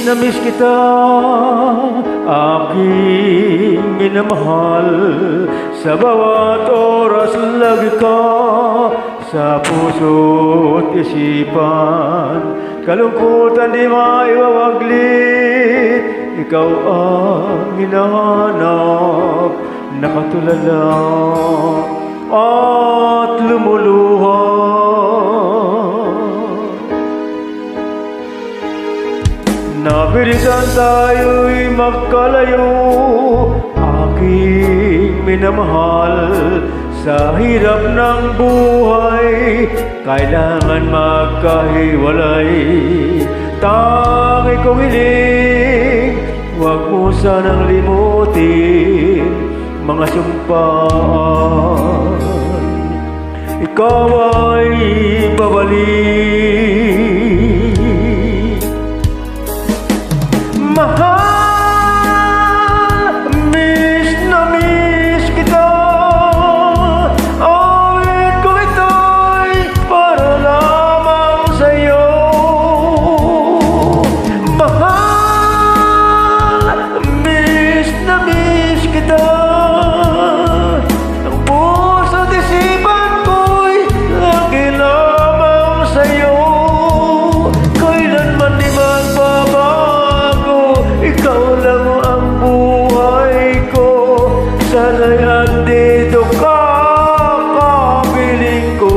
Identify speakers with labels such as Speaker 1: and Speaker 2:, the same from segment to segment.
Speaker 1: na miss kita, aking minamahal. Sa bawat oras lagi ka sa puso't isipan. Kalungkutan di maiwawaglit, ikaw ang hinahanap, nakatulala at lumuluha. Napilitan tayo'y magkalayo, aking minamahal. Sa hirap ng buhay, kailangan magkahiwalay. Tangi kong hiling, huwag mo sanang limutin mga sumpaan. Ikaw ay babalik. Mahal, miss na miss kita. Awit ko ito'y para lamang sa'yo. Mahal, miss na miss kita. Ang puso't isipan ko'y lagi lamang sa'yo. Kailanman di magbabago, ikaw lang ang buhay ko. Sana'y andito ka, kapiling ko.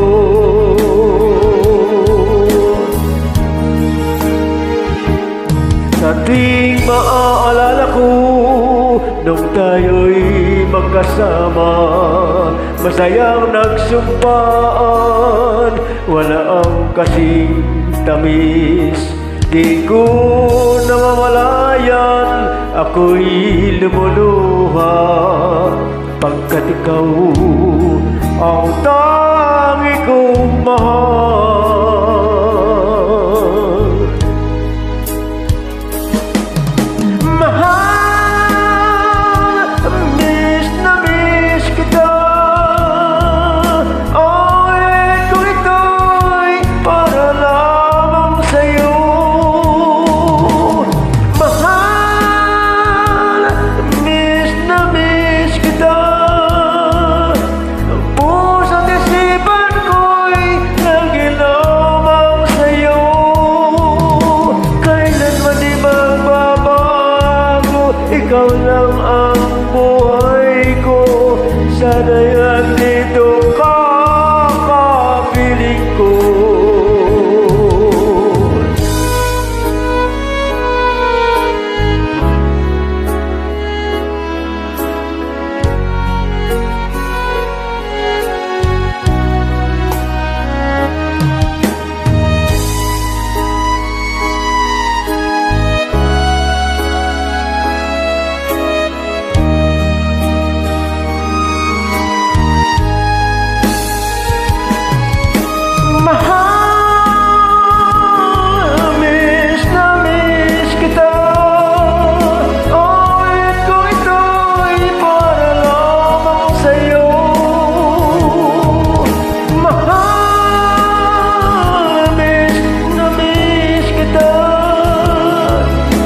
Speaker 1: Sa tuwing maaalala ko, nung tayo'y magkasama, masayang nagsumpaan, wala ang kasing tamis. Di ko namamalayan, ako'y lumuluha, pagkat ikaw ang tangi kong mahal. Mahal, miss na miss kita. Awit ko ito'y para lamang sa'yo. Mahal, miss na miss kita. Ang puso't isipan ko'y lagi lamang sa'yo. Kailanman di magbabago, ikaw lang ang buhay ko. Sana'y andito ka, kapiling ko. Mahal, miss na miss kita. Awit ko ito'y para lamang sa'yo. Mahal, miss na miss kita.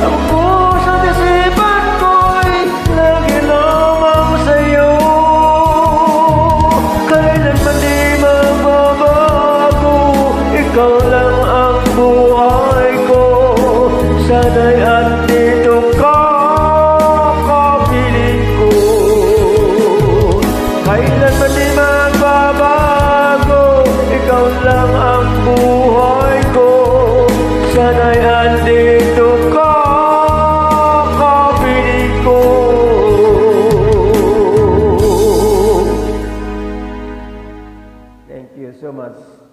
Speaker 1: Ang puso't isipan ko'y lagi lamang sa'yo. Kailanman di magbabago, ikaw lang ang buhay ko. Sana'y andito ka, kapiling ko. Kailanman di magbabago, ikaw lang ang buhay ko. Sana'y andito ka, kapiling ko. Thank you so much.